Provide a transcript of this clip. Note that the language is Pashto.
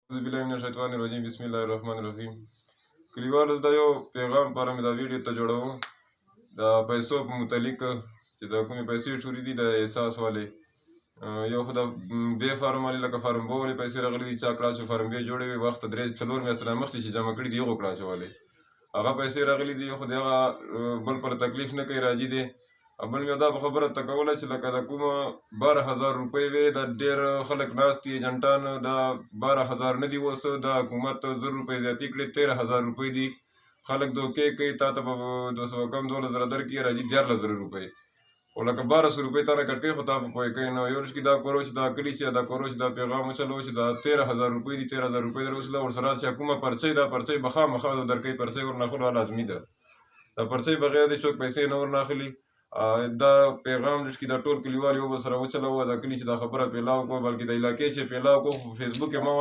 اعوذ بالله من الشیطان الرجیم بسم الله الرحمن الرحیم. کلیوالو دا یو پیغام لپاره مې دا ویډیو ته جوړوم د پیسو په متعلق چې د کومې پیسې شوري دي د احساس والے یو خو د بې فارم والے لکه فارم بو والے پیسې راغلي دي چا کړه چې فارم بې جوړوي وخت 3-4 میاشتې رامخکې چې جمع کړي دي هغو کړه والے هغه پیسې راغلي دي خو د هغه بل پر تکلیف نه کوي راځي دی بل مې دا په خبره ته کوله چې لکه د کومه 12,000 روپۍ وې د ډېر خلک ناست دي ایجنټان دا 12,000 نه دي اوس د حکومت 1,000 روپۍ زیاتې کړې 13,000 روپۍ دي خلک دوکې کوي تا ته به 200 کم 12,000 درکړي راځي 14,000 روپۍ او لکه 1,200 روپۍ تا نه کټ کوي خو تا په پوهې کوي نه یو ورځ کې دا کورو چې دا کلي چې دا کورو چې دا پیغام وچلو چې دا 13,000 روپۍ دي 13,000 روپۍ در وسله ورسره چې کومه پرچۍ دا پرچۍ به خامخا درکوي پرچۍ ورناخلو لازمي ده دا پرچۍ بغیر د څوک پیسې نه ورناخلي دا پیغام چې دا ټول کلیوال یو بل سره وچلوه دا کلي چې دا خبره پیلاو کړو بلکې د علاقې چې پیلاو کړو په فیسبوک کې ما